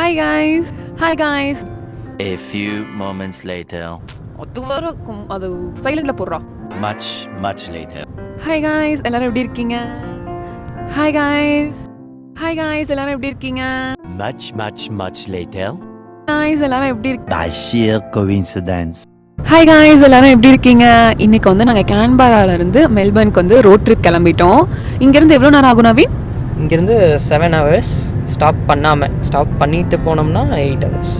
Hi guys. Hi guys. A few moments later. அது சைலண்ட்ல போடுறா. Much later. Hi guys, எல்லாரும் எப்படி இருக்கீங்க? Hi guys. Hi guys, எல்லாரும் எப்படி இருக்கீங்க? Much later. Guys, எல்லாரும் எப்படி இருக்கீங்க? By sheer coincidence. Hi guys, எல்லாரும் எப்படி இருக்கீங்க? இன்னைக்கு வந்து நாங்க கேன்பரால இருந்து மெல்பர்னுக்கு வந்து ரோட் ட்ரிப் கிளம்பிட்டோம். இங்க இருந்து எவ்வளவு நேரம் ஆகும் நவீன்? இங்கேருந்து 7 hours ஸ்டாப் பண்ணிட்டு போனோம்னா 8 hours.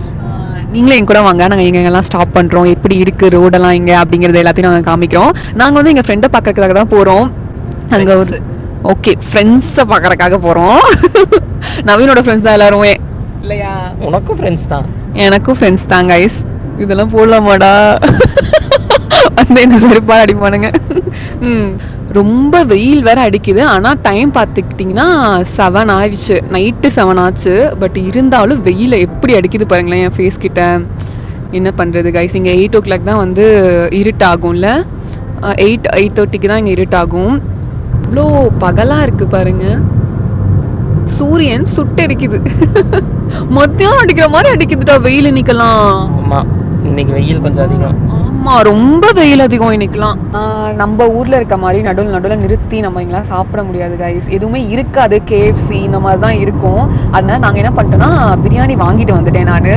நீங்களே என் கூட வாங்க, நாங்கள் எங்கெங்கெல்லாம் ஸ்டாப் பண்ணுறோம், எப்படி இருக்குது ரோடெல்லாம் இங்கே அப்படிங்கிறது எல்லாத்தையும் நாங்கள் காமிக்கிறோம். நாங்கள் வந்து எங்கள் ஃப்ரெண்டை பார்க்கறதுக்காக தான் போகிறோம். அங்கே ஒரு ஓகே ஃப்ரெண்ட்ஸை பார்க்கறதுக்காக போகிறோம். நவீனோட ஃப்ரெண்ட்ஸ் தான் எல்லாருமே இல்லையா? உனக்கும் ஃப்ரெண்ட்ஸ் தான், எனக்கும் ஃப்ரெண்ட்ஸ் தான் கைஸ். இதெல்லாம் போடலாமாடா வந்து என்ன செருப்பா அடிப்பானுங்க. ரொம்ப வெயில் வேற அடிக்குது. ஆனால் டைம் பார்த்துக்கிட்டிங்கன்னா 7 ஆயிடுச்சு, நைட்டு 7 ஆச்சு. பட் இருந்தாலும் வெயில் எப்படி அடிக்குது பாருங்களேன் என் ஃபேஸ் கிட்ட. என்ன பண்ணுறது கைஸ், இங்கே 8 o'clock தான் வந்து இருட்டாகும்ல, 8:30க்கு தான் இங்கே இருட்டாகும். இவ்வளோ பகலாக இருக்குது பாருங்க. சூரியன் சுட்டு அடிக்குது. மத்தியானம் அடிக்கிற மாதிரி அடிக்குதுடா வெயில் இன்னைக்கெல்லாம். ஆமாம், இன்னைக்கு வெயில் கொஞ்சம் அதிகம். ஆமா, ரொம்ப வெயில் அதிகம் இன்னைக்கெல்லாம். நம்ம ஊர்ல இருக்க மாதிரி நடுவில் நிறுத்தி நம்ம இங்கெல்லாம் சாப்பிட முடியாது கைஸ். எதுவுமே இருக்காது, KFC இந்த மாதிரி தான் இருக்கும். அதனால நாங்கள் என்ன பண்ணிட்டோம்னா பிரியாணி வாங்கிட்டு வந்துட்டேன் நான்.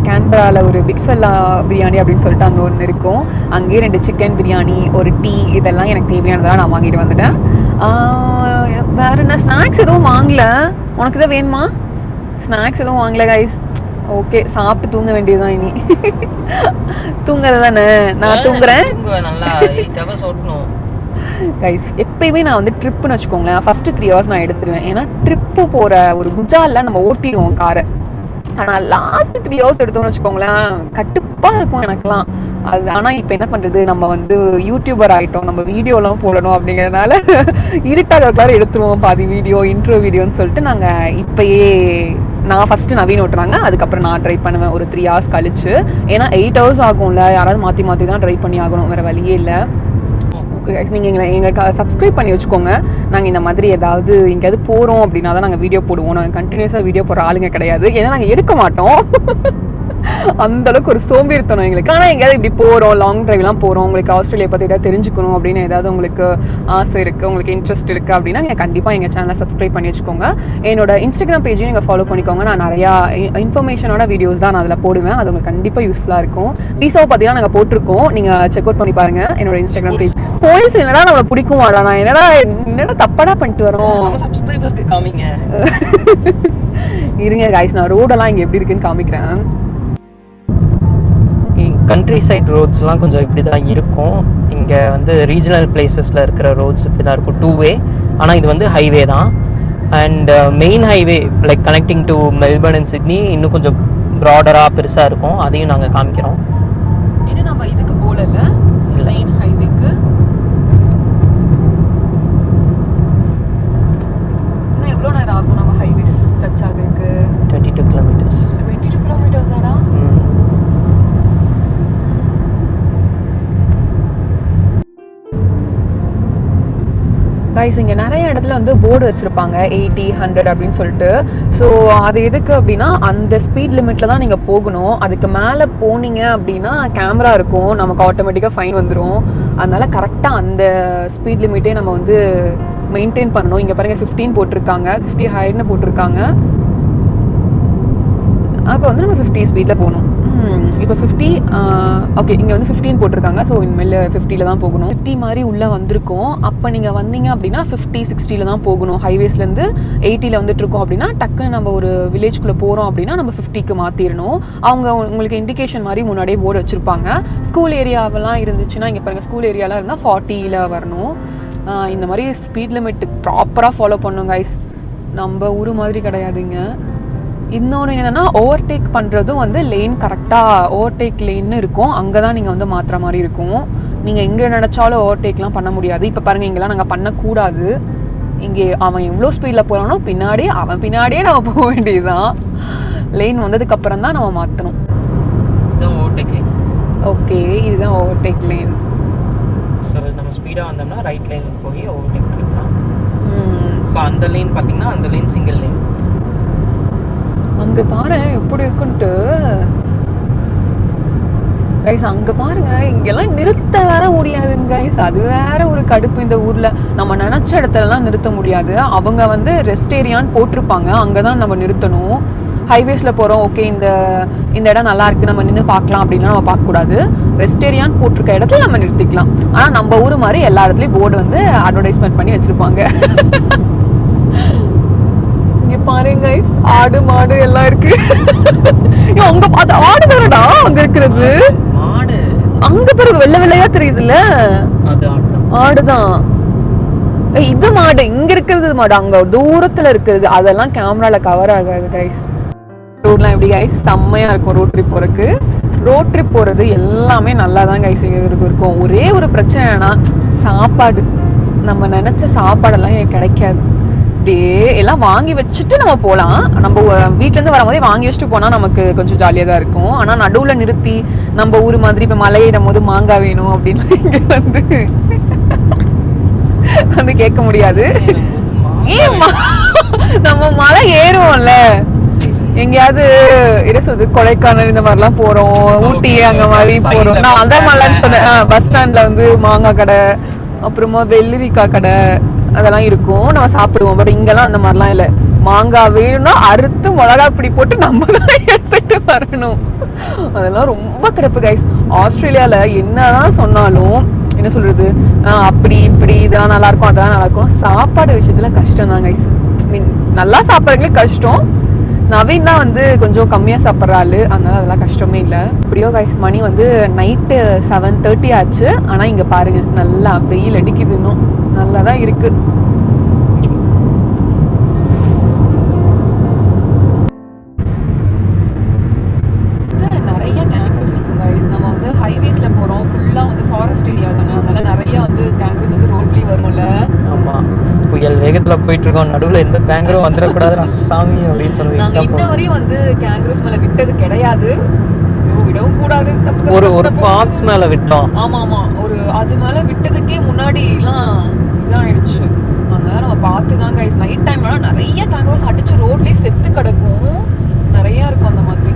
கேன்பரால ஒரு பிக் ஃபெல்லா பிரியாணி அப்படின்னு சொல்லிட்டு அங்கே ஒன்று இருக்கும். அங்கேயே 2 சிக்கன் பிரியாணி, ஒரு டீ, இதெல்லாம் எனக்கு தேவையானதான் நான் வாங்கிட்டு வந்துட்டேன். வேற என்ன ஸ்நாக்ஸ் எதுவும் வாங்கல. உனக்கு தான் வேணுமா? ஸ்நாக்ஸ் எதுவும் வாங்கல கைஸ். ஓகே, சாப்பிட்டு தூங்க வேண்டியதுதான் இனி. தூங்குறது தானே, நான் தூங்குறேன். நல்லா 8 hours ஓட்டணும் கைஸ். எப்பயுமே நான் வந்து ட்ரிப்புன்னு வச்சுக்கோங்களேன், ஃபர்ஸ்ட் 3 hours நான் எடுத்துருவேன். ஏன்னா ட்ரிப்பு போற ஒரு குஜாலில் நம்ம ஓட்டிடுவோம் காரை. ஆனால் லாஸ்ட் 3 hours எடுத்தோம்னு வச்சுக்கோங்களேன், கட்டுப்பா இருக்கும் எனக்குலாம் அது. ஆனால் இப்போ என்ன பண்ணுறது, நம்ம வந்து யூடியூபர் ஆகிட்டோம், நம்ம வீடியோலாம் போடணும் அப்படிங்கிறதுனால இருட்டாகிறதுக்காக எடுத்துருவோம் பாதி வீடியோ, இன்ட்ரோ வீடியோன்னு சொல்லிட்டு நாங்கள் இப்பயே நான் ஃபஸ்ட்டு நவீன் ஓட்டுறாங்க, அதுக்கப்புறம் நான் ட்ரை பண்ணுவேன் ஒரு 3 hours கழிச்சு. ஏன்னா 8 hours ஆகும்ல, யாராவது மாற்றி தான் ட்ரை பண்ணி ஆகணும், வேறு வழியே இல்லை. ஓகே கைஸ், நீங்கள் எங்களுக்கு சப்ஸ்கிரைப் பண்ணி வச்சுக்கோங்க. நாங்கள் இந்த மாதிரி ஏதாவது எங்கேயாவது போகிறோம் அப்படின்னா தான் நாங்கள் வீடியோ போடுவோம். நாங்கள் கண்டினியூஸாக வீடியோ போடுற ஆளுங்க கிடையாது, ஏன்னா நாங்கள் எடுக்க மாட்டோம். அந்த அளவுக்கு ஒரு சோம்பேறித்தனம் எங்களுக்கு. ஆனால் எங்கேயாவது இப்படி போகிறோம், லாங் டிரைவ்லாம் போகிறோம், உங்களுக்கு ஆஸ்திரேலியா பற்றி ஏதாவது தெரிஞ்சுக்கணும் அப்படின்னு ஏதாவது உங்களுக்கு ஆசை இருக்குது, உங்களுக்கு இன்ட்ரெஸ்ட் இருக்குது அப்படின்னா நீங்கள் கண்டிப்பாக எங்கள் சேனலை சப்ஸ்கிரைப் பண்ணி வச்சுக்கோங்க. என்னோட இன்ஸ்டாகிராம் பேஜையும் நீங்கள் ஃபாலோ பண்ணிக்கோங்க. நான் நிறையா இன்ஃபர்மேஷனோட வீடியோஸ் தான் நான் அதில் போடுவேன், அது உங்களுக்கு கண்டிப்பாக யூஸ்ஃபுல்லாக இருக்கும். விசாவை பார்த்தீங்கன்னா நாங்கள் போட்டிருக்கோம், நீங்கள் செக் அவுட் பண்ணி பாருங்க என்னோட இன்ஸ்டாகிராம் பேஜ். போலீஸ் என்னடா நம்மளை பிடிக்கும் வாடா, நான் என்னடா தப்பாடா பண்ணிட்டு வரோம். சப்ஸ்கிரைபர்ஸ்க்கு காமிங்க. இருங்க கைஸ், நான் ரோடெல்லாம் இங்கே எப்படி இருக்குன்னு காமிக்கிறேன். கண்ட்ரி சைட் ரோட்ஸ்லாம் கொஞ்சம் இப்படி தான் இருக்கும். இங்கே வந்து ரீஜனல் பிளேசஸில் இருக்கிற ரோட்ஸ் இப்படி தான் இருக்கும், 2-way. ஆனால் இது வந்து ஹைவே தான். And main highway like connecting to Melbourne and Sydney இன்னும் கொஞ்சம் ப்ராடராக பெருசாக இருக்கும், அதையும் நாங்கள் காமிக்கிறோம். ஏன்னா நம்ம இதுக்கு போகல மெயின் ஹைவேக்கு. இன்னும் எவ்வளோ நேரம் ஆகும் நம்ம ஹைவேஸ் டச் ஆகிறதுக்கு? 22 kilometers. 22 kilometers ஆடா. கைஸ், இங்கே நிறைய இடத்துல வந்து போர்டு வச்சுருப்பாங்க 80, 100 அப்படின்னு சொல்லிட்டு. ஸோ அது எதுக்கு அப்படின்னா அந்த ஸ்பீட் லிமிட்டில் தான் நீங்கள் போகணும். அதுக்கு மேலே போனீங்க அப்படின்னா கேமரா இருக்கும், நமக்கு ஆட்டோமேட்டிக்காக ஃபைன் வந்துடும். அதனால கரெக்டாக அந்த ஸ்பீட் லிமிட்டே நம்ம வந்து மெயின்டைன் பண்ணணும். இங்கே பாருங்கள் 15 போட்டிருக்காங்க, 50 ஹைட்னு போட்டிருக்காங்க. அப்போ வந்து நம்ம 50 ஸ்பீடில் போகணும். இப்போ 50 ஓகே, இங்கே வந்து 15 போட்டிருக்காங்க. ஸோ இனிமேல் 50ல் தான் போகணும். 50 மாதிரி உள்ளே வந்திருக்கோம். அப்போ நீங்கள் வந்தீங்க அப்படின்னா 50, 60ல் தான் போகணும். ஹைவேஸ்லேருந்து 80ல் வந்துட்டுருக்கோம் அப்படின்னா டக்குன்னு நம்ம ஒரு வில்லேஜ்குள்ளே போகிறோம் அப்படின்னா நம்ம 50க்கு மாற்றிடணும். அவங்க உங்களுக்கு இண்டிகேஷன் மாதிரி முன்னாடியே போர்டு வச்சுருப்பாங்க. ஸ்கூல் ஏரியாவெல்லாம் இருந்துச்சுன்னா இங்கே பாருங்கள், ஸ்கூல் ஏரியாலாம் இருந்தால் 40ல் வரணும். இந்த மாதிரி ஸ்பீட் லிமிட் ப்ராப்பராக ஃபாலோ பண்ணும் கைஸ். நம்ம ஊர் மாதிரி கிடையாதுங்க. இன்னொன்று என்னென்னா, ஓவர்டேக் பண்ணுறதும் வந்து லேன் கரெக்டாக ஓவர்டேக் லேன்னு இருக்கும், அங்கே தான் நீங்கள் வந்து மாற்றுற மாதிரி இருக்கும். நீங்கள் எங்கே நினச்சாலும் ஓவர்டேக்லாம் பண்ண முடியாது. இப்போ பாருங்கள், இங்கெல்லாம் நாங்கள் பண்ணக்கூடாது. இங்கே அவன் எவ்வளோ ஸ்பீடில் போகிறானோ அவன் பின்னாடியே நம்ம போக வேண்டியதுதான். லேன் வந்ததுக்கப்புறம் தான் நம்ம மாற்றணும். ஓகே, இதுதான் ஓவர்டேக் லேன். ஸோ நம்ம ஸ்பீடாக வந்தோம்னா ரைட் லைனில் போய் ஓவர்டேக் பண்ணிக்கலாம். இப்போ அந்த லேன் பார்த்தீங்கன்னா அந்த லேன் சிங்கிள் லேன். அங்க பாரு எப்படி இருக்குன்ட்டு கைஸ். அங்க பாருங்க, இங்கெல்லாம் நிறுத்த வேற முடியாதுங்க கைஸ். அது வேற ஒரு கடுப்பு இந்த ஊர்ல. நம்ம நினைச்ச இடத்துல எல்லாம் நிறுத்த முடியாது. அவங்க வந்து ரெஸ்ட் ஏரியான்னு போட்டிருப்பாங்க, அங்கதான் நம்ம நிறுத்தணும். ஹைவேஸ்ல போறோம், ஓகே இந்த இடம் நல்லா இருக்கு நம்ம நின்று பார்க்கலாம் அப்படின்னா நம்ம பார்க்க கூடாது. ரெஸ்ட் ஏரியான்னு போட்டிருக்க இடத்துல நம்ம நிறுத்திக்கலாம். ஆனா நம்ம ஊர் மாதிரி எல்லா இடத்துலயும் போர்டு வந்து அட்வர்டைஸ்மெண்ட் பண்ணி வச்சிருப்பாங்க. இங்க பாருங்க கைஸ், ஆடு மாடு எல்லாம் இருக்கு. அங்க அது ஆடு தானடா அங்க இருக்கிறது. அங்க பிறகு வெள்ளை வெள்ளையா தெரியுதுல்ல, ஆடுதான். இது மாடு, இங்க இருக்கிறது மாடு, அங்க தூரத்துல இருக்குது. அதெல்லாம் கேமரால கவர் ஆகாது கைஸ். ரோட்லாம் எப்படி கைஸ் செம்மையா இருக்கும் ரோட் ட்ரிப் போறதுக்கு. ரோட் ட்ரிப் போறது எல்லாமே நல்லா தான் கைஸ் இருக்கும். ஒரே ஒரு பிரச்சனைனா சாப்பாடு. நம்ம நினைச்ச சாப்பாடெல்லாம் எனக்கு கிடைக்காது. அப்படியே எல்லாம் வாங்கி வச்சுட்டு நம்ம போகலாம். நம்ம வீட்டுல இருந்து வரும்போதே வாங்கி வச்சுட்டு போனா நமக்கு கொஞ்சம் ஜாலியா தான் இருக்கும். ஆனா நடுவுல நிறுத்தி நம்ம ஊர் மாதிரி இப்ப மலை ஏறும் போது மாங்காய் வேணும் அப்படின்னு இங்க வந்து கேட்க முடியாது. நம்ம மலை ஏறுவோம்ல, எங்கேயாவது என்ன சொல்றது, கொடைக்கானல் இந்த மாதிரி எல்லாம் போறோம், ஊட்டி அங்க மாதிரி போறோம். நான் அதான் மலைன்னு சொன்னேன். பஸ் ஸ்டாண்ட்ல வந்து மாங்காய் கடை, அப்புறமா வெள்ளரிக்காய் கடை அதெல்லாம் இருக்கும், நம்ம சாப்பிடுவோம். பட் இங்கெல்லாம் அந்த மாதிரிலாம் இல்லை. மாங்காய் வேணும்னா அறுத்து மிளகா பிடி போட்டு நம்ம தான் எடுத்துட்டு வரணும். அதெல்லாம் ரொம்ப கிடப்பு கைஸ். ஆஸ்திரேலியால என்னதான் சொன்னாலும் என்ன சொல்றது, அப்படி இப்படி இதெல்லாம் நல்லா இருக்கும் அதெல்லாம் நல்லா இருக்கும். சாப்பாடு விஷயத்துல கஷ்டம் தான் கைஸ். மீன் நல்லா சாப்பிட்றதுங்களே கஷ்டம். நவீன் தான் வந்து கொஞ்சம் கம்மியா சாப்பிட்ற ஆளு, அதனால அதெல்லாம் கஷ்டமே இல்லை. எப்படியோ கைஸ் மணி வந்து நைட்டு 7:30 ஆச்சு. ஆனா இங்க பாருங்க நல்லா வெயில் அடிக்குது, இன்னும் நல்லாதான் இருக்கு. நிறைய கேங்க்ரூஸ் இருக்கு கைஸ். நம்ம வந்து ஹைவேஸ்ல போறோம், ஃபுல்லா வந்து ஃபாரஸ்ட் ஏரியா தானே, அதனால நிறைய வந்து கேங்க்ரூஸ் வந்து ரோட்லயே வரும்ல. ஆமா, புயல் வேகத்துல போயிட்டு இருக்கோம், நடுவுல எந்த கேங்க்ரூ வந்துடக்கூடாது சாமி அப்படின்னு சொல்லி நாங்க இன்ன வரையும் வந்து கேங்க்ரூஸ் மேல விட்டது கிடையாது. விடவும் கூடாது, ஒரு ஃபாக்ஸ் மேல விட்டோம். ஆமா ஆமா, ஒரு அது மேல விட்டதுக்கே முன்னாடி எல்லாம் இதான் ஆயிடுச்சு. அதனால நம்ம பார்த்துதான் கைஸ். நைட் டைம்ல நிறைய கேங்க்ரூஸ் அடிச்சு ரோட்லயே செத்து கிடக்கும், நிறைய இருக்கும் அந்த மாதிரி.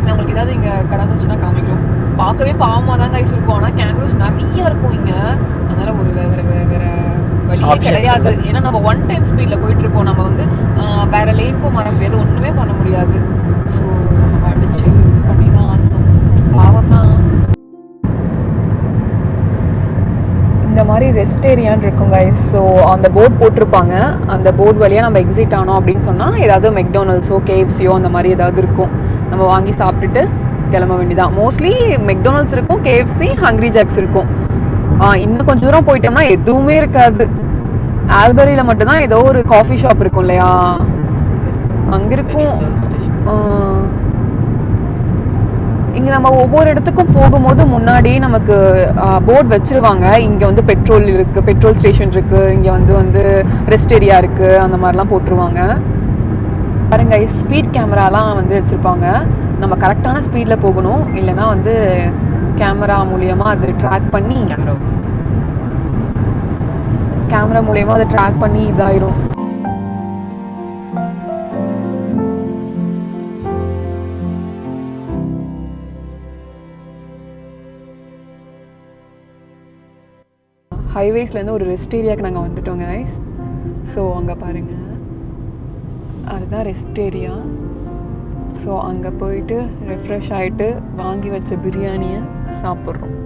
நம்மளுக்கு ஏதாவது இங்க கடந்துச்சுன்னா காமிக்கும். பார்க்கவே பாவமா தான் கைஸ் இருக்கும், ஆனா கேங்க்ரூஸ் நிறைய இருக்கும் இங்க. அதனால ஒரு வேற வழியே கிடையாது. ஏன்னா நம்ம 110 ஸ்பீட்ல போயிட்டு இருக்கோம். நம்ம வந்து வேற லேனுக்கும் வர முடியாது, ஒண்ணுமே பண்ண முடியாது. ஸோ நம்ம அடிச்சு இது பண்ணி தான் ஆகணும். பாவம் தான். இந்த மாதிரி ரெஸ்ட் ஏரியான்னு இருக்கும் கைஸ். ஸோ அந்த போர்ட் போட்டிருப்பாங்க, அந்த போர்ட் வழியாக நம்ம எக்ஸிட் ஆனோம் அப்படின்னு சொன்னால் ஏதாவது மெக்டொனால்ட்ஸோ கேஎஃப்சியோ அந்த மாதிரி ஏதாவது இருக்கும், நம்ம வாங்கி சாப்பிட்டுட்டு கிளம்ப வேண்டியதான். மோஸ்ட்லி மெக்டொனால்ட்ஸ் இருக்கும், கேஎஃப்சி, ஹங்க்ரி ஜாக்ஸ் இருக்கும். இன்னும் கொஞ்சம் தூரம் போயிட்டோம்னா எதுவுமே இருக்காது. ஆல்பரியில மட்டும்தான் ஏதோ ஒரு காஃபி ஷாப் இருக்கும் இல்லையா, அங்க இருக்கும். இங்க நம்ம ஒவ்வொரு இடத்துக்கும் போகும்போது முன்னாடி நமக்கு போர்டு வச்சிருவாங்க. இங்க வந்து பெட்ரோல் இருக்கு, பெட்ரோல் ஸ்டேஷன் இருக்கு, இங்க வந்து ரெஸ்ட் ஏரியா இருக்கு, அந்த மாதிரிலாம் போட்டுருவாங்க. பாருங்க ஸ்பீட் கேமராலாம் வந்து வச்சிருப்பாங்க. நம்ம கரெக்டான ஸ்பீட்ல போகணும், இல்லைன்னா வந்து கேமரா மூலியமா அது ட்ராக் பண்ணி அதை ட்ராக் பண்ணி இதாயிரும். ஹைவேஸ்லேருந்து ஒரு ரெஸ்ட் ஏரியாவுக்கு நாங்கள் வந்துட்டோங்க கைஸ். ஸோ அங்கே பாருங்கள், அதுதான் ரெஸ்ட் ஏரியா. ஸோ அங்கே போயிட்டு ரெஃப்ரெஷ் ஆகிட்டு வாங்கி வச்ச பிரியாணியை சாப்பிட்றோம்.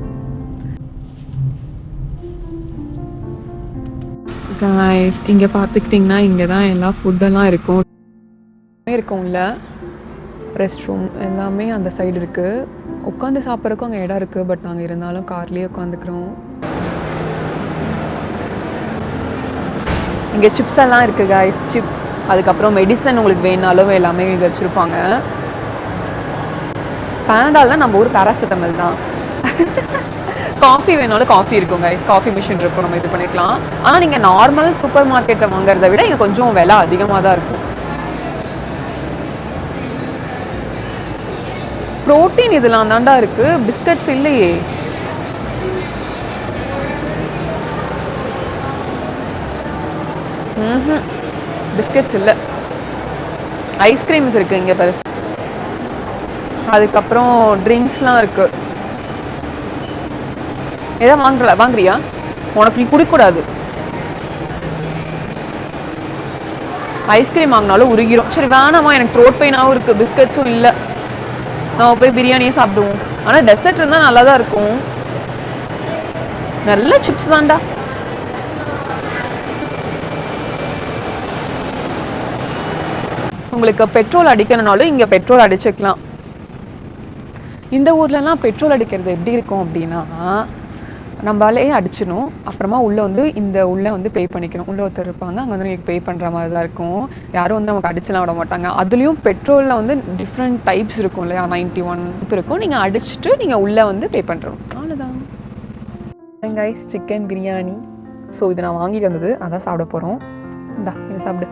கைஸ் இங்கே பார்த்துக்கிட்டிங்கன்னா இங்கே தான் எல்லா ஃபுட்டெல்லாம் இருக்கும்ல. ரெஸ்ட் ரூம் எல்லாமே அந்த சைடு இருக்குது. உட்காந்து சாப்பிட்றதுக்கும் அங்கே இடம் இருக்குது. பட் நாங்கள் இருந்தாலும் கார்லேயே உட்காந்துக்கிறோம். இங்கே சிப்ஸ் எல்லாம் இருக்குது கைஸ், சிப்ஸ். அதுக்கப்புறம் மெடிசன் உங்களுக்கு வேணாலும் எல்லாமே இங்கே வச்சுருப்பாங்க. பேனடால்னா நம்ம ஊர் பேராசிட்டமல் தான். காஃபி வேணாலும் காஃபி இருக்கும் கைஸ், காஃபி மிஷின் இருக்கும், நம்ம இது பண்ணிக்கலாம். ஆனால் நீங்கள் நார்மல் சூப்பர் மார்க்கெட்டில் வாங்குறத விட இங்கே கொஞ்சம் விலை அதிகமாக தான் இருக்கும். ப்ரோட்டீன் இதெல்லாம் தாண்டா இருக்குது, பிஸ்கட்ஸ் இல்லையே. பிஸ்கெட்ஸ் இல்லை. ஐஸ்கிரீம்ஸ் இருக்கு இங்க பாரு. அதுக்கப்புறம் ட்ரிங்க்ஸ்லாம் இருக்கு. ஏதாவது வாங்குறியா? உனக்கு நீ குடிக்கூடாது. ஐஸ்கிரீம் வாங்கினாலும் உருகிரும். சரி வேணாமா, எனக்கு த்ரோட் பெயினாகவும் இருக்கு, பிஸ்கட்ஸும் இல்லை. நம்ம போய் பிரியாணியே சாப்பிடுவோம். ஆனால் டெசர்ட் இருந்தால் நல்லா தான் இருக்கும். நல்ல சிப்ஸ் தான்டா. உங்களுக்கு பெட்ரோல் அடிக்கணும்னாலும் இங்கே பெட்ரோல் அடிச்சுக்கலாம். இந்த ஊர்லலாம் பெட்ரோல் அடிக்கிறது எப்படி இருக்கும் அப்படின்னா, நம்மளாலே அடிச்சிடணும். அப்புறமா உள்ளே வந்து பே பண்ணிக்கணும். உள்ளே ஒருத்தர் இருப்பாங்க, அங்கே வந்து நீங்கள் பே பண்ணுற மாதிரி தான் இருக்கும். யாரும் வந்து நமக்கு அடிச்சுலாம் விட மாட்டாங்க. அதுலேயும் பெட்ரோலில் வந்து டிஃப்ரெண்ட் டைப்ஸ் இருக்கும் இல்லையா, 91 இருக்கும். நீங்கள் அடிச்சுட்டு நீங்கள் உள்ளே வந்து பே பண்ணுறோம். அவ்வளோதான் கைஸ். சிக்கன் பிரியாணி. ஸோ இது நான் வாங்கிட்டு வந்தது, அதான் சாப்பிட போகிறோம். இந்தா இதை சாப்பிடு.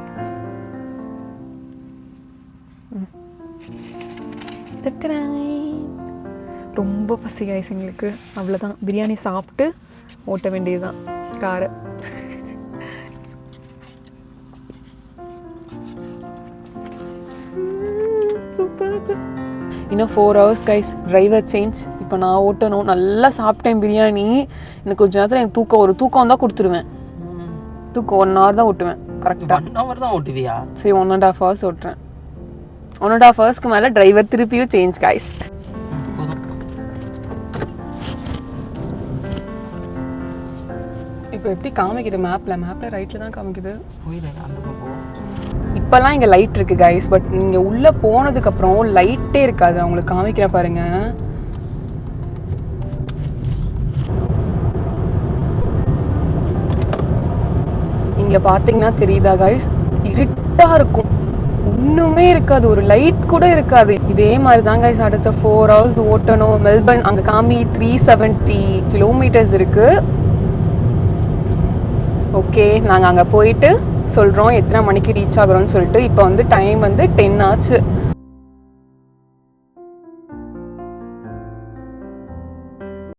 ரொம்ப பசி கைஸ் எங்களுக்கு. அவ்வளோதான், பிரியாணி சாப்பிட்டு ஓட்ட வேண்டியதுதான் காரை. இன்னும் 4 hours கைஸ். Driver change. இப்போ நான் ஓட்டணும். நல்லா சாப்பிட்டேன் பிரியாணி. எனக்கு கொஞ்ச நேரத்தில் எனக்கு தூக்கம் தான் கொடுத்துருவேன். தூக்கம் 1 hour தான் ஓட்டுவேன். கரெக்டாக 1 hour தான் ஓட்டுவியா? சரி 1.5 hours ஓட்டுறேன். 1.5 hours மேலே டிரைவர் திருப்பியும் சேஞ்ச் கைஸ். இப்போ எப்படி காமிக்குது மேப்ல ரைட்ல தான் காமிக்குது. இப்பெல்லாம் இங்க லைட் இருக்கு கைஸ், பட் நீங்க உள்ள போனதுக்கு அப்புறம் லைட்டே இருக்காது. அவங்களுக்கு காமிக்கிறேன் பாருங்க. இங்க பாத்தீங்கன்னா தெரியுதா கைஸ், இருட்டா இருக்கும், ஒண்ணுமே இருக்காது, ஒரு லைட் கூட இருக்காது. இதே மாதிரி தான் கைஸ் அடுத்த 4 hours ஓட்டணும். மெல்பர்ன் அங்க காமி 370 kilometers இருக்கு. ஓகே, நாங்கள் அங்கே போயிட்டு சொல்கிறோம் எத்தனை மணிக்கு ரீச் ஆகுறோம்னு சொல்லிட்டு. இப்போ வந்து டைம் வந்து 10 ஆச்சு.